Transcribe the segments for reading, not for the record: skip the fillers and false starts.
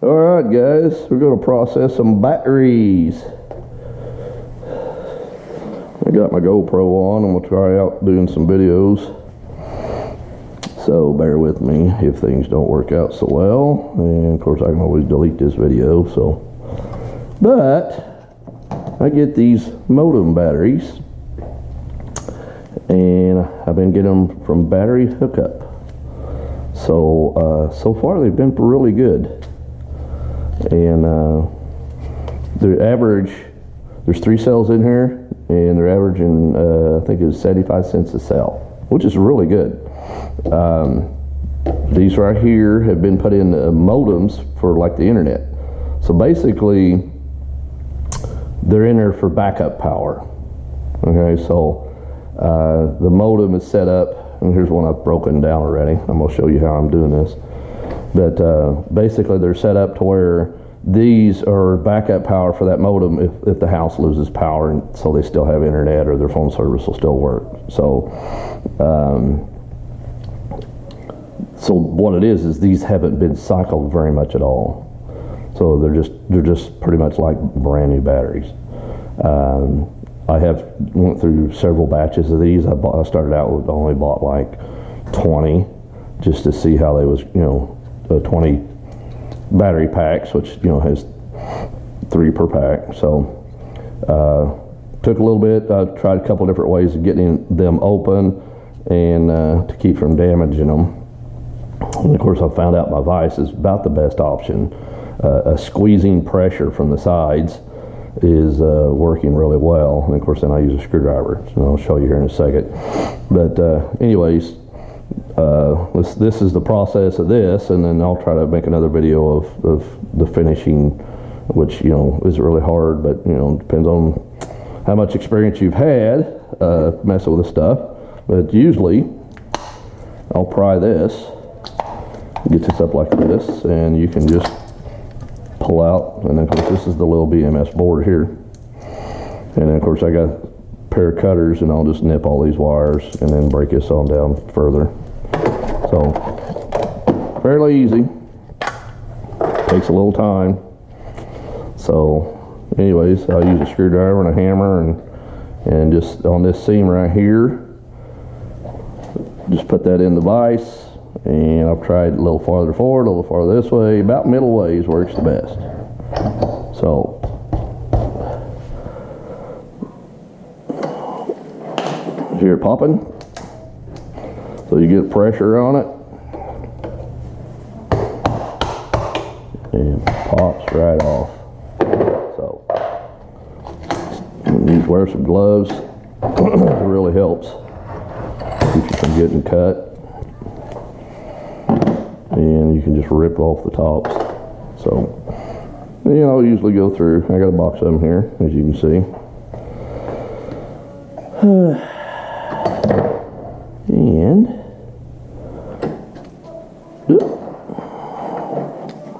Alright guys, we're going to process some batteries. I got my GoPro on. I'm going to try out doing some videos. So bear with me if things don't work out so well. And of course I can always delete this video. But I get these modem batteries. And I've been getting them from Battery Hookup. So far they've been really good. And the average, there's 3 cells in here, and they're averaging I think it's 75 cents a cell, which is really good. These right here have been put in modems for like the internet. So basically they're in there for backup power. Okay, so the modem is set up, and here's one I've broken down already. I'm going to show you how I'm doing this. But basically they're set up to where these are backup power for that modem if the house loses power, and so they still have internet or their phone service will still work. So what it is these haven't been cycled very much at all. So they're just pretty much like brand new batteries. I have went through several batches of these. I started out with only bought like 20 just to see how they was, 20 battery packs, which has 3 per pack. So took a little bit. I tried a couple different ways of getting them open and to keep from damaging them. And of course I found out my vise is about the best option. Squeezing pressure from the sides is working really well, and of course then I use a screwdriver, so I'll show you here in a second. But anyways, this is the process of this, and then I'll try to make another video of the finishing, which isn't really hard, but depends on how much experience you've had messing with this stuff. But usually I'll pry this, get this up like this, and you can just pull out, and then of course this is the little BMS board here, and then of course I got a pair of cutters, and I'll just nip all these wires and then break this on down further. So fairly easy, takes a little time. So anyways, I'll use a screwdriver and a hammer, and just on this seam right here, just put that in the vise. And I've tried a little farther forward, a little farther this way, about middle ways works the best. So hear it popping, so you get pressure on it, and it pops right off. So you wear some gloves. It really helps keep you from getting cut. And you can just rip off the tops. So I'll usually go through. I got a box of them here, as you can see. And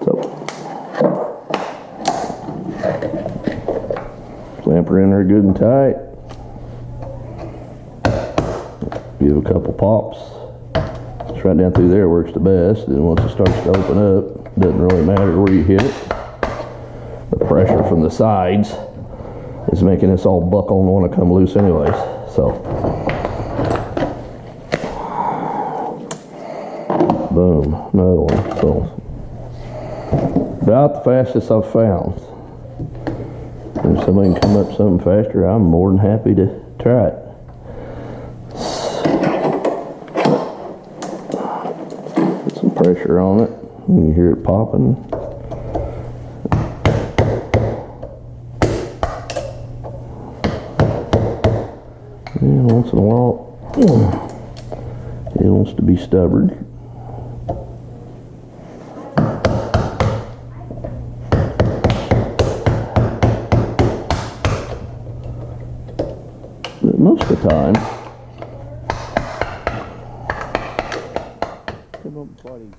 so clamp her in there good and tight. Give a couple pops. Right down through there works the best. And once it starts to open up, it doesn't really matter where you hit it. The pressure from the sides is making this all buckle and want to come loose anyways. So boom, another one. So about the fastest I've found. And if somebody can come up something faster, I'm more than happy to try it. Pressure on it, and you hear it popping. And once in a while, it wants to be stubborn. But most of the time, quite easy.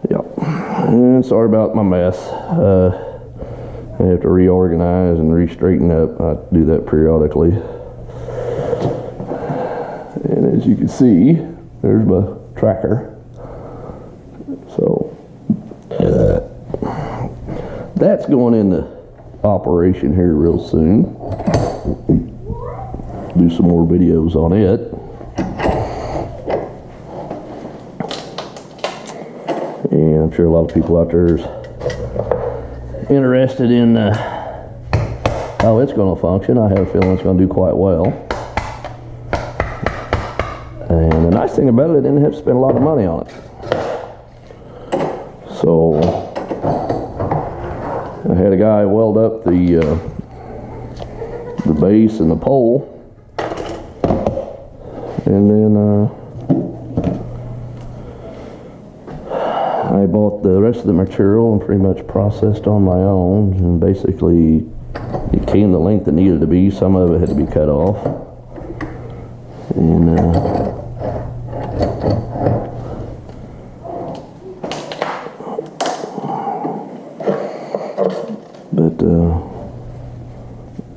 Yeah, and sorry about my mess. I have to reorganize and re-straighten up. I do that periodically. And as you can see, there's my tracker. So that's going into operation here real soon. Do some more videos on it. And I'm sure a lot of people out there is interested in how it's going to function. I have a feeling it's going to do quite well. And the nice thing about it, I didn't have to spend a lot of money on it. So I had a guy weld up the base and the pole, and then I bought the rest of the material and pretty much processed on my own, and basically it came the length it needed to be. Some of it had to be cut off, and but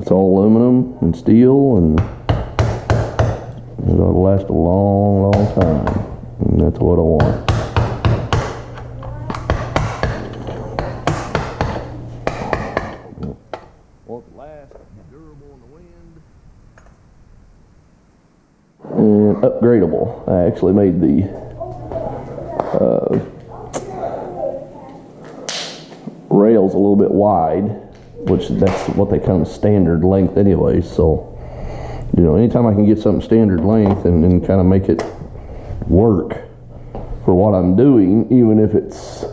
it's all aluminum and steel, and it'll last a long, long time, and that's what I want. Want it to last, be durable in the wind, and upgradable. I actually made the rails a little bit wide, which that's what they come standard length anyway. So, you know, anytime I can get something standard length and kind of make it work for what I'm doing, even if it's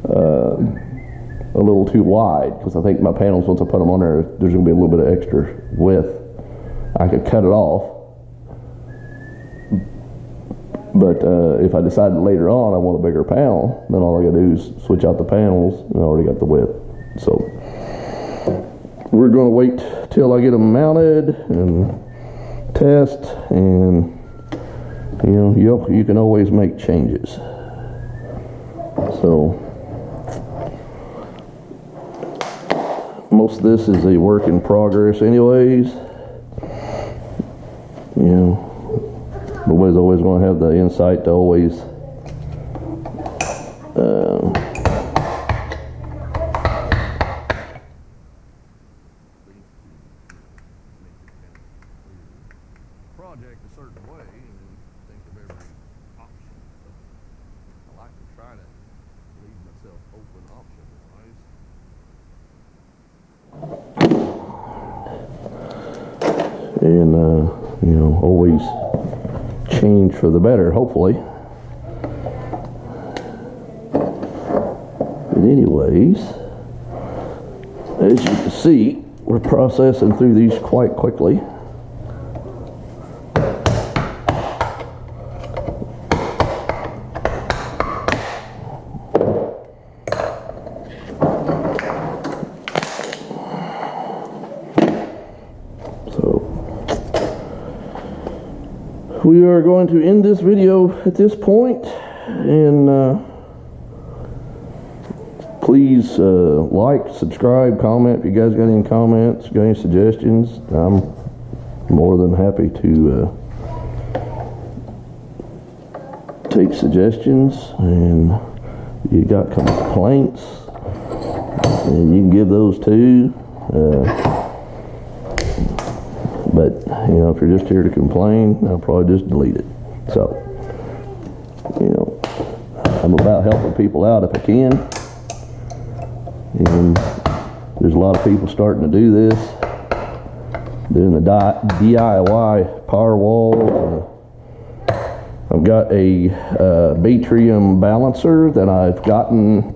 a little too wide, because I think my panels, once I put them on there, there's going to be a little bit of extra width. I could cut it off, but if I decided later on I want a bigger panel, then all I got to do is switch out the panels, and I already got the width. So we're going to wait till I get them mounted and test, and you know, you can always make changes. So most of this is a work in progress anyways. You know, nobody's always going to have the insight to always project a certain way and think of every option. I like to try to leave myself open option-wise. And you know, always change for the better, hopefully. But anyways, as you can see, we're processing through these quite quickly. We are going to end this video at this point, and please like, subscribe, comment if you guys got any comments, got any suggestions. I'm more than happy to take suggestions, and if you got complaints, and you can give those too. But, you know, if you're just here to complain, I'll probably just delete it. So, you know, I'm about helping people out if I can. And there's a lot of people starting to do this, doing the DIY power wall. I've got a Batrium balancer that I've gotten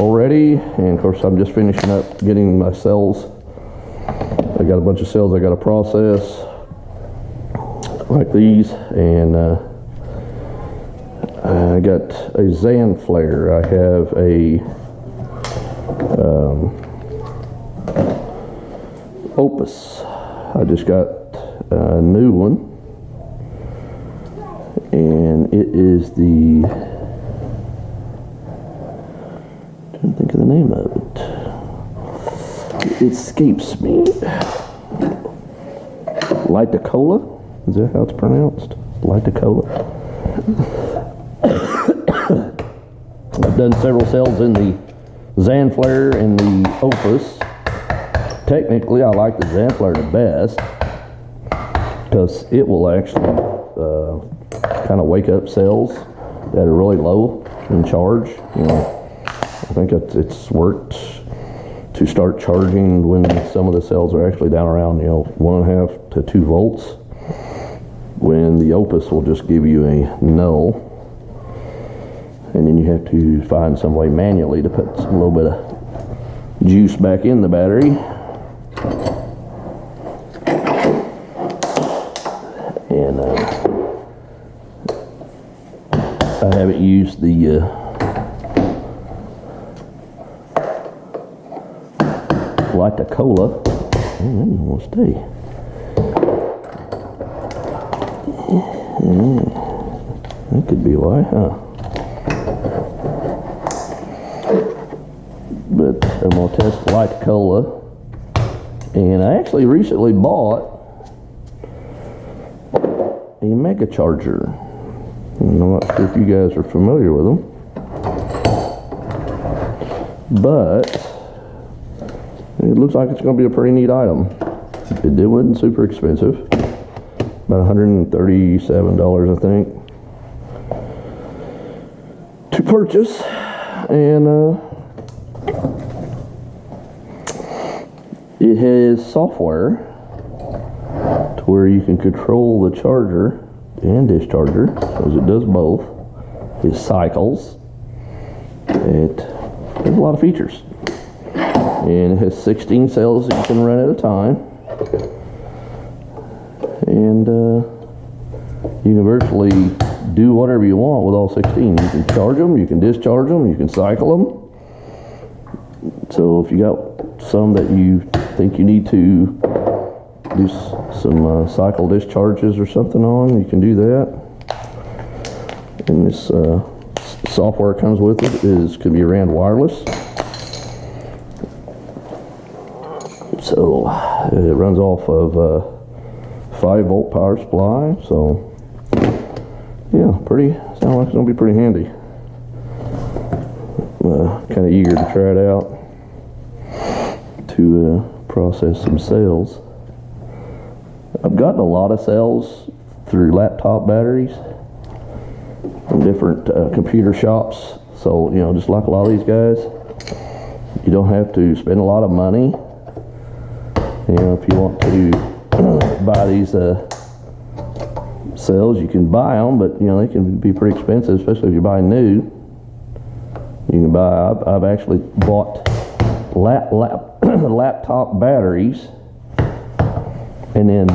already. And, of course, I'm just finishing up getting my cells. I got a bunch of cells I got to process, like these, and I got a Zan flare. I have a Opus. I just got a new one, and it is the, I'm trying to think of the name of it. It escapes me. Litacola? Is that how it's pronounced? Litacola. I've done several cells in the Zanflare and the Opus. Technically, I like the Zanflare the best because it will actually kind of wake up cells that are really low in charge. You know, I think it's worked to start charging when some of the cells are actually down around 1.5 to 2 volts. When the Opus will just give you a null, and then you have to find some way manually to put a little bit of juice back in the battery. And I haven't used the Litacola. It will stay. That could be why, huh? But I'm going to test Litacola. And I actually recently bought a mega charger. And I'm not sure if you guys are familiar with them. But it looks like it's going to be a pretty neat item. It wasn't super expensive. About $137, I think, to purchase. And it has software to where you can control the charger and discharger, because it does both. It cycles. It has a lot of features. And it has 16 cells that you can run at a time. And you can virtually do whatever you want with all 16. You can charge them, you can discharge them, you can cycle them. So if you got some that you think you need to do some cycle discharges or something on, you can do that. And this software comes with it can be ran wireless. So it runs off of 5-volt power supply, so yeah, sounds like it's gonna be pretty handy. Kind of eager to try it out to process some cells. I've gotten a lot of cells through laptop batteries from different computer shops, so just like a lot of these guys, you don't have to spend a lot of money. If you want to buy these cells, you can buy them, but they can be pretty expensive, especially if you buy new. You can buy. I've actually bought laptop batteries and then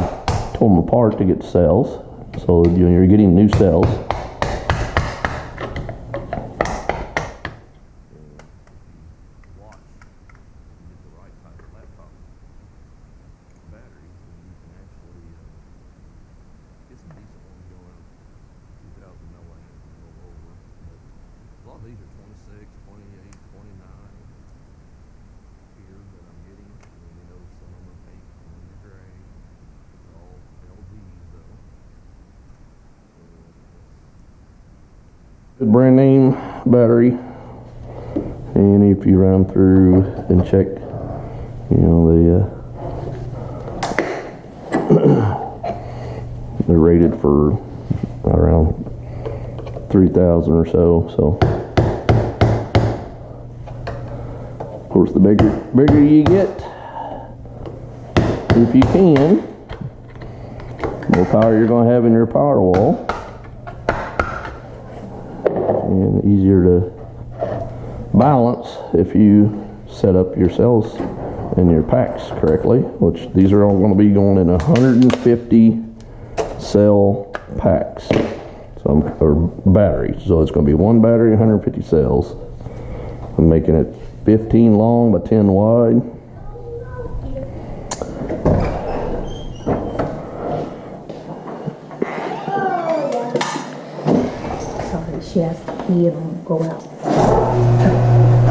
tore them apart to get cells. So you're getting new cells. These are 26, 28, 29 here that I'm getting. And, some of them are pink, some of them are gray. They're all LGs though. Good brand name battery. And if you run through and check, they're rated for around 3,000 or so. Of course, the bigger you get, if you can, the more power you're going to have in your power wall, and easier to balance if you set up your cells and your packs correctly, which these are all going to be going in 150 cell packs, or batteries. So it's going to be one battery, 150 cells. I'm making it 15 long by 10 wide. Sorry, she has to pee and go out.